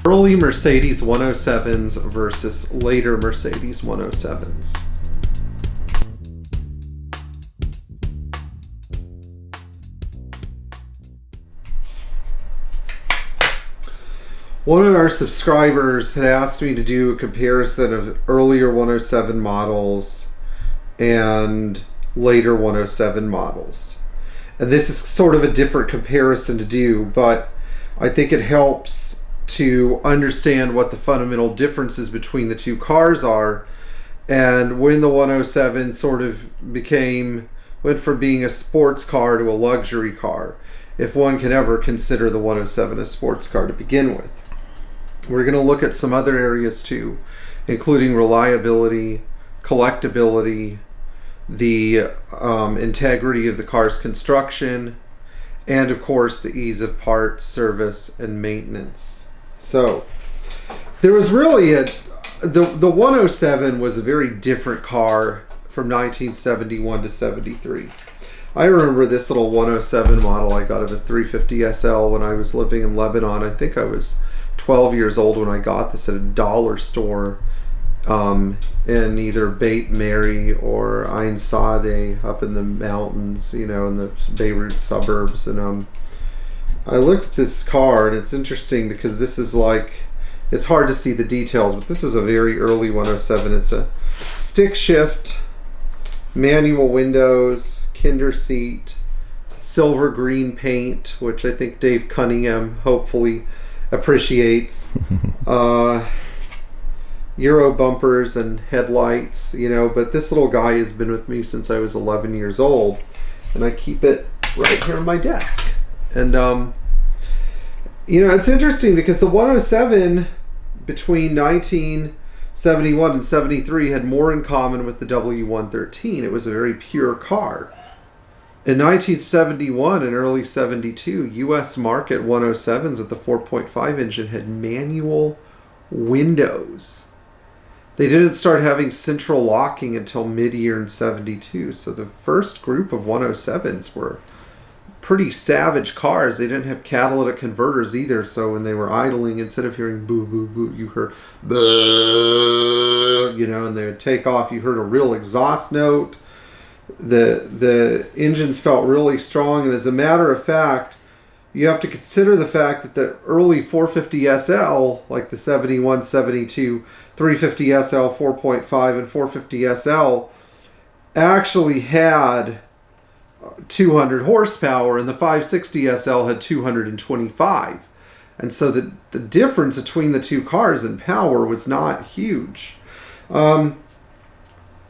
Early Mercedes 107's versus later Mercedes 107's. One of our subscribers had asked me to do a comparison of earlier 107 models and later 107 models. And this is sort of a different comparison to do, but I think it helps to understand what the fundamental differences between the two cars are, and when the 107 sort of went from being a sports car to a luxury car, if one can ever consider the 107 a sports car to begin with. We're going to look at some other areas too, including reliability, collectability, the integrity of the car's construction, and of course the ease of parts, service, and maintenance. So there was really the 107 was a very different car from 1971 to 73. I remember this little 107 model I got of a 350 SL when I was living in Lebanon. I think I was 12 years old when I got this at a dollar store in either Beit Mary or Ein Saadeh up in the mountains, in the Beirut suburbs. And I looked at this car, and it's interesting because this is it's hard to see the details, but this is a very early 107. It's a stick shift, manual windows, kinder seat, silver green paint, which I think Dave Cunningham hopefully appreciates, Euro bumpers and headlights, but this little guy has been with me since I was 11 years old, and I keep it right here on my desk. And it's interesting because the 107 between 1971 and 73 had more in common with the W113. It was a very pure car. In 1971 and early 72, U.S. market 107s with the 4.5 engine had manual windows. They didn't start having central locking until mid-year in 72. So the first group of 107s were pretty savage cars. They didn't have catalytic converters either. So when they were idling, instead of hearing boo, boo, boo, you heard boo, and they would take off. You heard a real exhaust note. The engines felt really strong, and as a matter of fact, you have to consider the fact that the early 450 SL, like the 71, 72, 350 SL 4.5 and 450 SL, actually had 200 horsepower, and the 560 SL had 225. And so the difference between the two cars in power was not huge.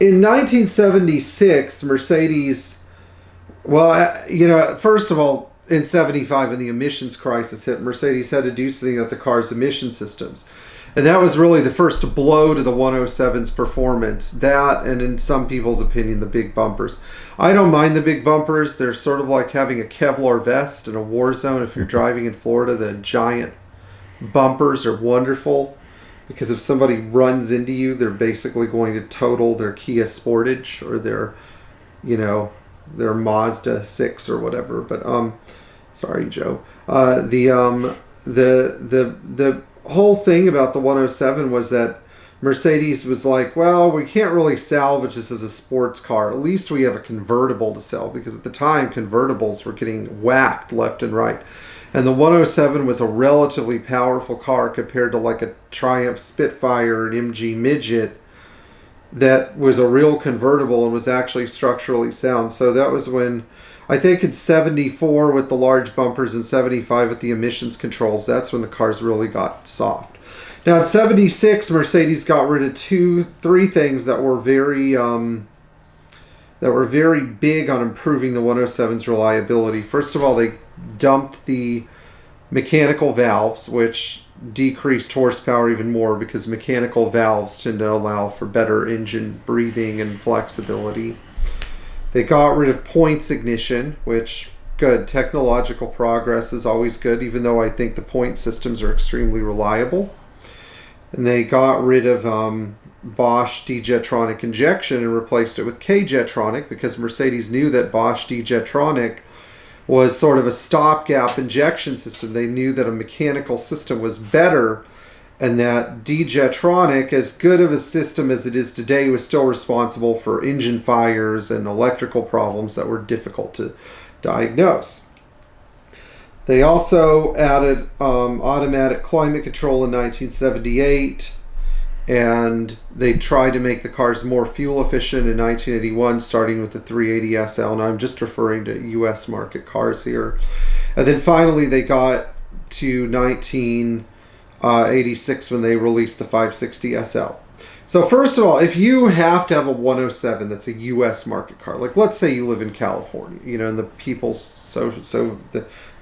In 1976, Mercedes, first of all, in 75 when the emissions crisis hit, Mercedes had to do something with the car's emission systems. And that was really the first blow to the 107's performance. That, and in some people's opinion, the big bumpers. I don't mind the big bumpers. They're sort of like having a Kevlar vest in a war zone. If you're driving in Florida, the giant bumpers are wonderful, because if somebody runs into you, they're basically going to total their Kia Sportage or their Mazda 6 or whatever. But sorry, Joe. The whole thing about the 107 was that Mercedes was like, well, we can't really salvage this as a sports car. At least we have a convertible to sell, because at the time convertibles were getting whacked left and right. And the 107 was a relatively powerful car compared to like a Triumph Spitfire or an MG Midget that was a real convertible and was actually structurally sound. So that was when, I think in 74 with the large bumpers and 75 with the emissions controls, that's when the cars really got soft. Now in 76, Mercedes got rid of three things that were very big on improving the 107's reliability. First of all, they dumped the mechanical valves, which decreased horsepower even more, because mechanical valves tend to allow for better engine breathing and flexibility. They got rid of points ignition, which, good. Technological progress is always good, even though I think the point systems are extremely reliable. And they got rid of Bosch D-Jetronic injection and replaced it with K-Jetronic, because Mercedes knew that Bosch D-Jetronic was sort of a stopgap injection system. They knew that a mechanical system was better and that D-Jetronic, as good of a system as it is today, was still responsible for engine fires and electrical problems that were difficult to diagnose. They also added automatic climate control in 1978, and they tried to make the cars more fuel efficient in 1981, starting with the 380 SL, and I'm just referring to US market cars here. And then finally they got to 1986 when they released the 560 SL. So first of all, if you have to have a 107 that's a US market car, like let's say you live in California, you know, in the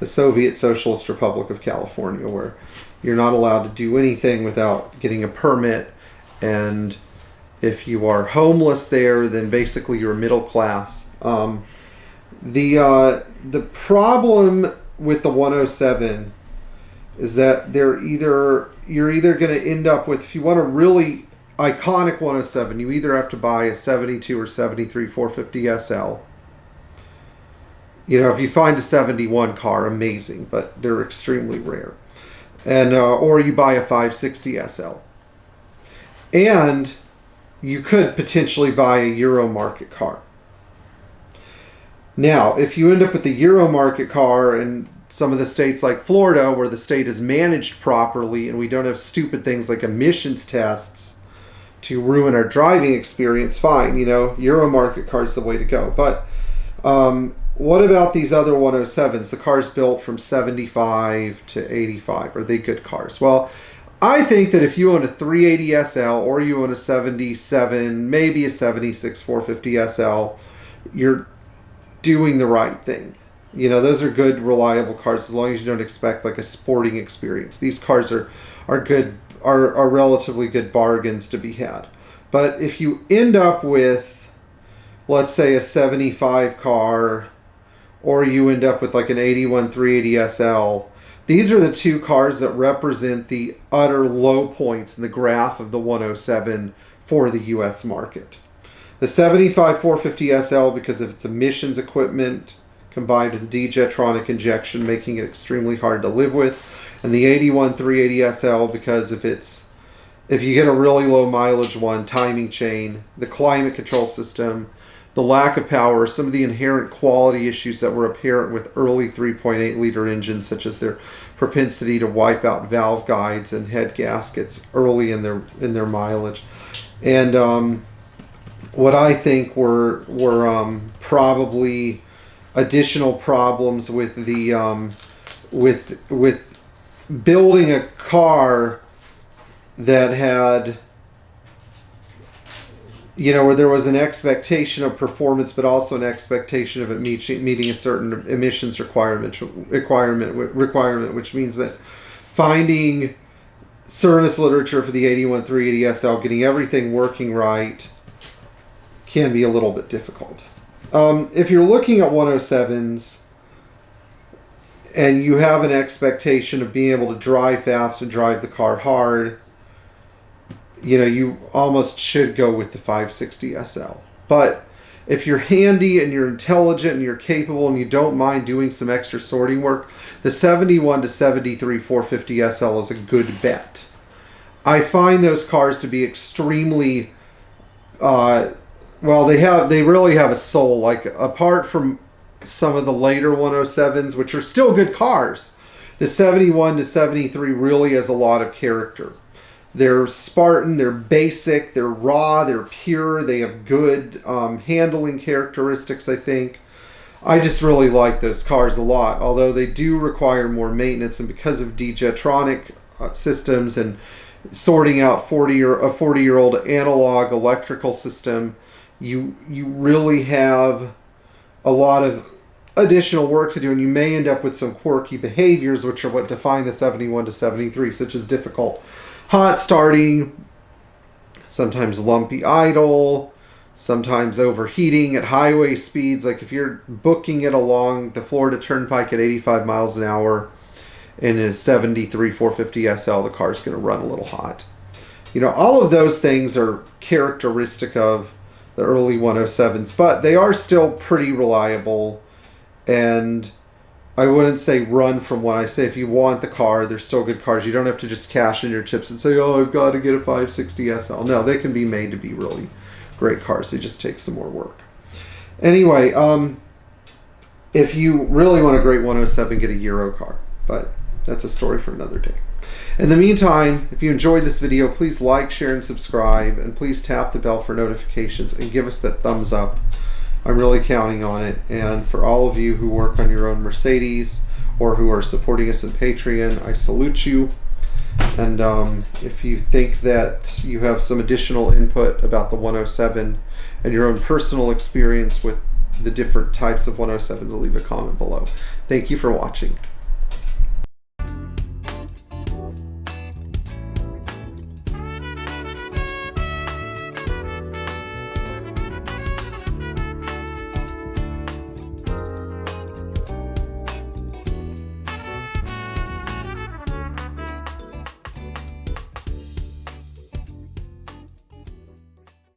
the Soviet Socialist Republic of California, where you're not allowed to do anything without getting a permit, and if you are homeless there, then basically you're middle class. The problem with the 107 is that you're either going to end up with, if you want a really iconic 107, you either have to buy a 72 or 73 450 SL. You know, if you find a 71 car, amazing, but they're extremely rare. And or you buy a 560 SL. And you could potentially buy a Euro market car. Now, if you end up with the Euro market car in some of the states like Florida, where the state is managed properly and we don't have stupid things like emissions tests to ruin our driving experience, fine, you know, Euro market car is the way to go. But what about these other 107s, the cars built from 75 to 85? Are they good cars? Well, I think that if you own a 380 SL or you own a 77, maybe a 76 450 SL, you're doing the right thing. You know, those are good, reliable cars as long as you don't expect like a sporting experience. These cars are good, are relatively good bargains to be had. But if you end up with, let's say, a 75 car, or you end up with like an 81 380 SL, these are the two cars that represent the utter low points in the graph of the 107 for the US market. The 75 450 SL, because of its emissions equipment combined with D-Jetronic injection, making it extremely hard to live with, and the 81 380 SL, because if you get a really low mileage one, timing chain, the climate control system, the lack of power, some of the inherent quality issues that were apparent with early 3.8 liter engines, such as their propensity to wipe out valve guides and head gaskets early in their mileage, and what I think were probably additional problems with the with building a car that had, you know, where there was an expectation of performance, but also an expectation of it meeting a certain emissions requirement, which means that finding service literature for the 81 380 SL, getting everything working right, can be a little bit difficult. If you're looking at 107s and you have an expectation of being able to drive fast and drive the car hard, you know, you almost should go with the 560 SL. But if you're handy and you're intelligent and you're capable and you don't mind doing some extra sorting work, the 71 to 73 450 SL is a good bet. I find those cars to be extremely, well, they really have a soul. Like, apart from some of the later 107s, which are still good cars, the 71 to 73 really has a lot of character. They're Spartan, they're basic, they're raw, they're pure, they have good handling characteristics, I think. I just really like those cars a lot, although they do require more maintenance, and because of D-Jetronic systems and sorting out a 40-year-old analog electrical system, you really have a lot of additional work to do, and you may end up with some quirky behaviors, which are what define the 71 to 73, such as difficult hot starting, sometimes lumpy idle, sometimes overheating at highway speeds. Like if you're booking it along the Florida Turnpike at 85 miles an hour in a 73 450 SL, the car's going to run a little hot. You know, all of those things are characteristic of the early 107s, but they are still pretty reliable, and I wouldn't say run from one. I say if you want the car, they're still good cars. You don't have to just cash in your chips and say, oh, I've got to get a 560 SL. No, they can be made to be really great cars. They just take some more work. Anyway, if you really want a great 107, get a Euro car. But that's a story for another day. In the meantime, if you enjoyed this video, please like, share, and subscribe. And please tap the bell for notifications and give us that thumbs up. I'm really counting on it. And for all of you who work on your own Mercedes or who are supporting us in Patreon, I salute you. And if you think that you have some additional input about the 107 and your own personal experience with the different types of 107s, leave a comment below. Thank you for watching.